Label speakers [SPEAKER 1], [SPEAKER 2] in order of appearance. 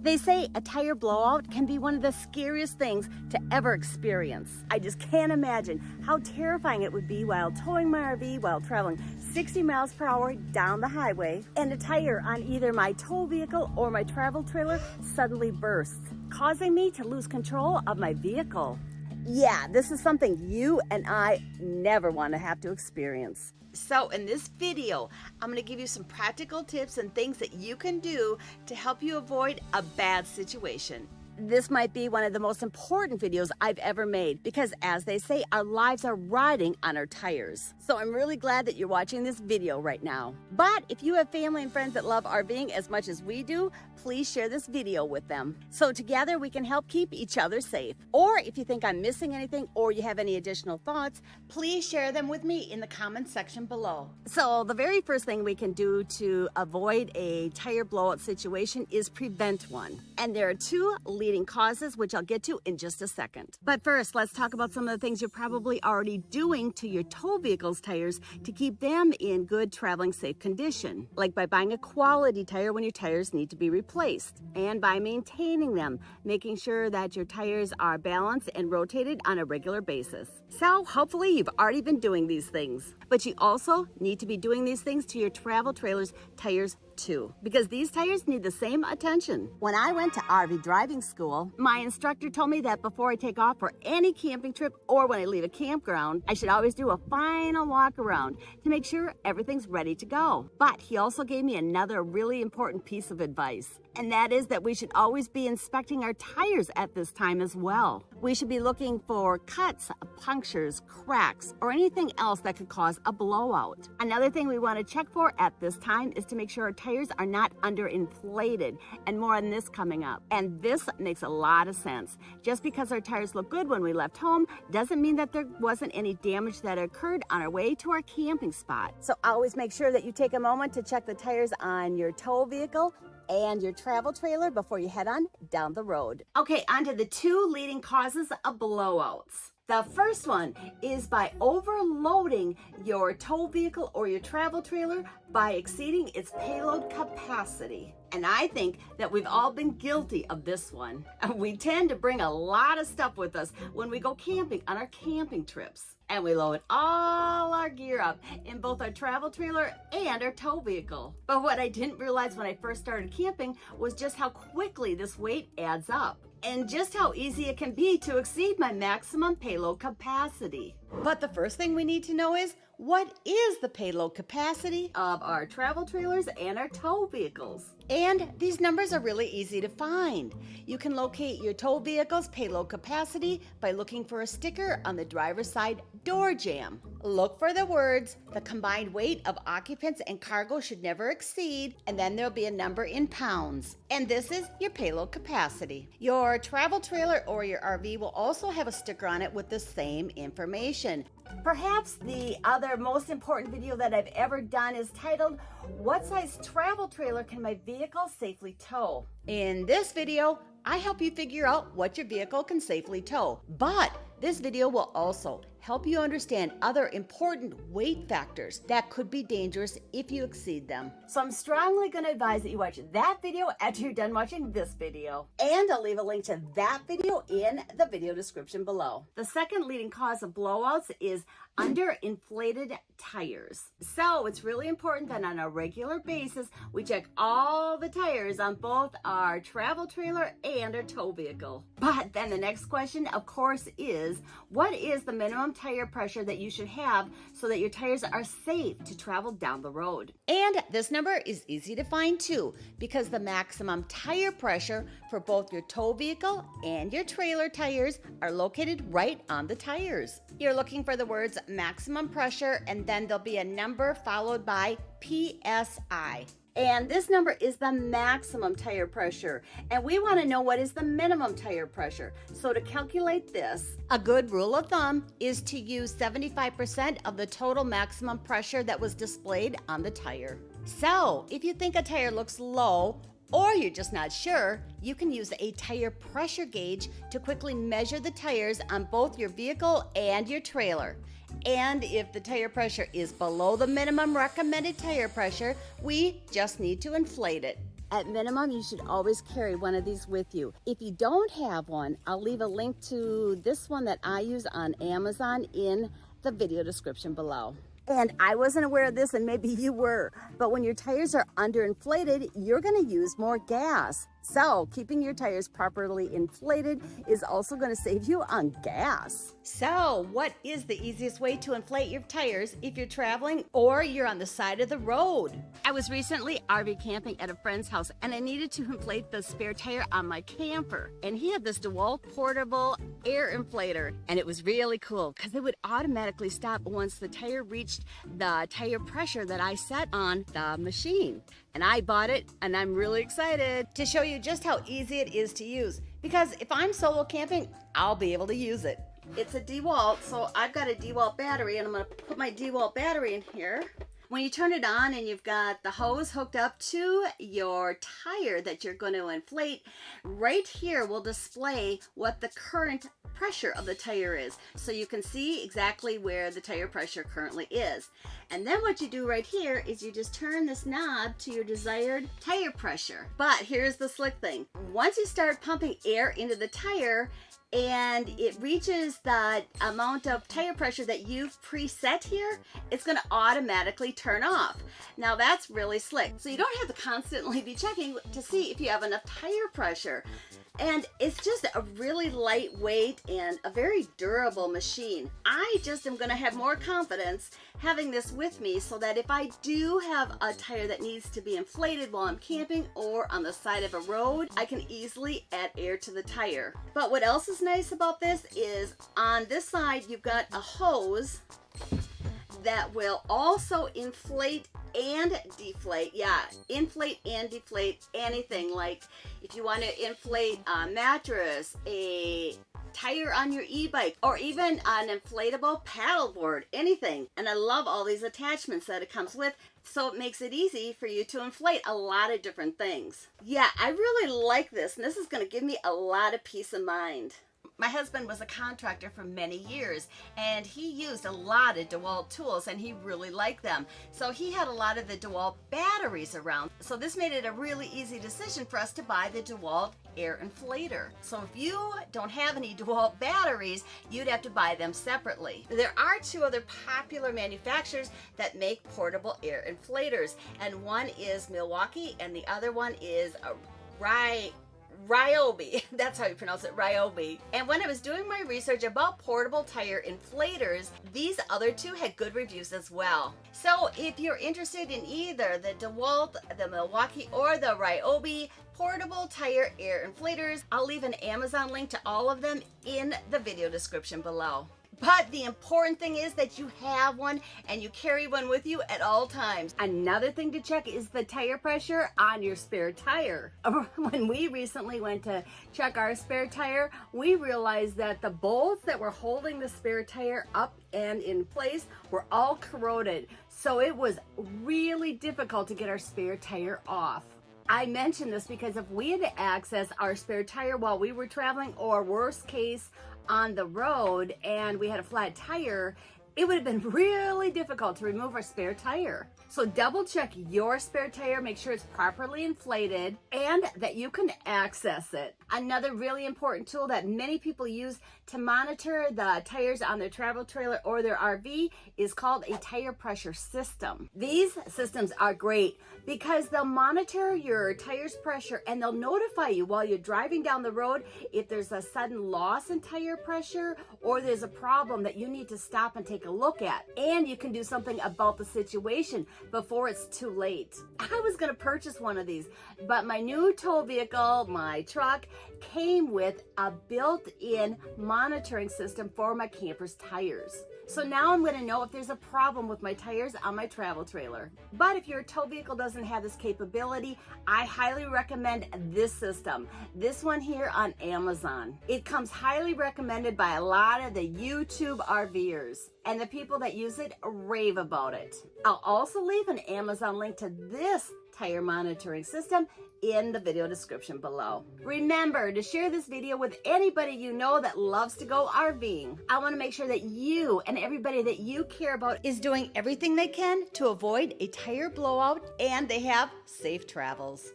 [SPEAKER 1] They say a tire blowout can be one of the scariest things to ever experience. I just can't imagine how terrifying it would be while towing my RV while traveling 60 miles per hour down the highway and a tire on either my tow vehicle or my travel trailer suddenly bursts, causing me to lose control of my vehicle. Yeah, this is something you and I never want to have to experience. So in this video, I'm going to give you some practical tips and things that you can do to help you avoid a bad situation. This might be one of the most important videos I've ever made because, as they say, our lives are riding on our tires. So I'm really glad that you're watching this video right now. But if you have family and friends that love RVing as much as we do, please share this video with them. So together we can help keep each other safe. Or if you think I'm missing anything or you have any additional thoughts, please share them with me in the comments section below. So the very first thing we can do to avoid a tire blowout situation is prevent one. And there are two leading causes, which I'll get to in just a second. But first, let's talk about some of the things you're probably already doing to your tow vehicle's tires to keep them in good traveling safe condition. Like by buying a quality tire when your tires need to be replaced, and by maintaining them, making sure that your tires are balanced and rotated on a regular basis. So hopefully you've already been doing these things. But you also need to be doing these things to your travel trailer's tires too, because these tires need the same attention. When I went to RV driving school, my instructor told me that before I take off for any camping trip or when I leave a campground, I should always do a final walk around to make sure everything's ready to go. But he also gave me another really important piece of advice, and that is that we should always be inspecting our tires at this time as well. We should be looking for cuts, punctures, cracks, or anything else that could cause a blowout. Another thing we want to check for at this time is to make sure our tires are not underinflated, and more on this coming up. And this makes a lot of sense. Just because our tires look good when we left home doesn't mean that there wasn't any damage that occurred on our way to our camping spot. So always make sure that you take a moment to check the tires on your tow vehicle and your travel trailer before you head on down the road. Okay, on to the two leading causes of blowouts. The first one is by overloading your tow vehicle or your travel trailer by exceeding its payload capacity. And I think that we've all been guilty of this one. We tend to bring a lot of stuff with us when we go camping on our camping trips. And we load all our gear up in both our travel trailer and our tow vehicle. But what I didn't realize when I first started camping was just how quickly this weight adds up, and just how easy it can be to exceed my maximum payload capacity. But the first thing we need to know is, what is the payload capacity of our travel trailers and our tow vehicles? And these numbers are really easy to find. You can locate your tow vehicle's payload capacity by looking for a sticker on the driver's side door jamb. Look for the words, "The combined weight of occupants and cargo should never exceed," and then there'll be a number in pounds. And this is your payload capacity. Your travel trailer or your RV will also have a sticker on it with the same information. Perhaps the other most important video that I've ever done is titled, "What size travel trailer can my vehicle safely tow?" In this video, I help you figure out what your vehicle can safely tow. But this video will also help you understand other important weight factors that could be dangerous if you exceed them. So I'm strongly going to advise that you watch that video after you're done watching this video. And I'll leave a link to that video in the video description below. The second leading cause of blowouts is underinflated tires. So it's really important that on a regular basis, we check all the tires on both our travel trailer and our tow vehicle. But then the next question, of course, is what is the minimum tire pressure that you should have so that your tires are safe to travel down the road? And this number is easy to find too, because the maximum tire pressure for both your tow vehicle and your trailer tires are located right on the tires. You're looking for the words maximum pressure, and then there'll be a number followed by PSI. And this number is the maximum tire pressure. And we want to know what is the minimum tire pressure. So to calculate this, a good rule of thumb is to use 75% of the total maximum pressure that was displayed on the tire. So if you think a tire looks low, or you're just not sure, you can use a tire pressure gauge to quickly measure the tires on both your vehicle and your trailer. And if the tire pressure is below the minimum recommended tire pressure, we just need to inflate it. At minimum, you should always carry one of these with you. If you don't have one, I'll leave a link to this one that I use on Amazon in the video description below. And I wasn't aware of this, and maybe you were, but when your tires are underinflated, you're gonna use more gas. So keeping your tires properly inflated is also gonna save you on gas. So what is the easiest way to inflate your tires if you're traveling or you're on the side of the road? I was recently RV camping at a friend's house, and I needed to inflate the spare tire on my camper. And he had this DeWalt portable air inflator, and it was really cool because it would automatically stop once the tire reached the tire pressure that I set on the machine. And I bought it, and I'm really excited to show you just how easy it is to use, because if I'm solo camping, I'll be able to use it. It's a DeWalt, so I've got a DeWalt battery, and I'm going to put my DeWalt battery in here. When you turn it on and you've got the hose hooked up to your tire that you're going to inflate, right here will display what the current pressure of the tire is. So you can see exactly where the tire pressure currently is. And then what you do right here is you just turn this knob to your desired tire pressure. But here's the slick thing. Once you start pumping air into the tire, and it reaches the amount of tire pressure that you've preset here, it's going to automatically turn off. Now that's really slick. So you don't have to constantly be checking to see if you have enough tire pressure. And it's just a really lightweight and a very durable machine. I just am going to have more confidence having this with me, so that if I do have a tire that needs to be inflated while I'm camping or on the side of a road, I can easily add air to the tire. But what else is nice about this is on this side you've got a hose that will also inflate and deflate. Yeah, inflate and deflate anything. Like if you want to inflate a mattress, a tire on your e-bike, or even an inflatable paddleboard, anything. And I love all these attachments that it comes with, so it makes it easy for you to inflate a lot of different things. Yeah, I really like this, and this is going to give me a lot of peace of mind. My husband was a contractor for many years, and he used a lot of DeWalt tools, and he really liked them. So he had a lot of the DeWalt batteries around. So this made it a really easy decision for us to buy the DeWalt Air Inflator. So if you don't have any DeWalt batteries, you'd have to buy them separately. There are two other popular manufacturers that make portable air inflators, and one is Milwaukee, and the other one is Ryobi. That's how you pronounce it, Ryobi. And when I was doing my research about portable tire inflators, these other two had good reviews as well. So if you're interested in either the DeWalt, the Milwaukee, or the Ryobi portable tire air inflators, I'll leave an Amazon link to all of them in the video description below. But the important thing is that you have one and you carry one with you at all times. Another thing to check is the tire pressure on your spare tire. When we recently went to check our spare tire, we realized that the bolts that were holding the spare tire up and in place were all corroded. So it was really difficult to get our spare tire off. I mention this because if we had to access our spare tire while we were traveling, or worst case on the road, and we had a flat tire, it would have been really difficult to remove our spare tire. So double check your spare tire, make sure it's properly inflated and that you can access it. Another really important tool that many people use to monitor the tires on their travel trailer or their RV is called a tire pressure system. These systems are great because they'll monitor your tire's pressure, and they'll notify you while you're driving down the road if there's a sudden loss in tire pressure or there's a problem that you need to stop and take a look at. And you can do something about the situation before it's too late. I was going to purchase one of these, but my new tow vehicle, my truck, came with a built-in monitoring system for my camper's tires. So now I'm going to know if there's a problem with my tires on my travel trailer. But if your tow vehicle doesn't have this capability, I highly recommend this system. This one here on Amazon. It comes highly recommended by a lot of the YouTube RVers, and the people that use it rave about it. I'll also leave an Amazon link to this tire monitoring system in the video description below. Remember to share this video with anybody you know that loves to go RVing. I want to make sure that you and everybody that you care about is doing everything they can to avoid a tire blowout, and they have safe travels.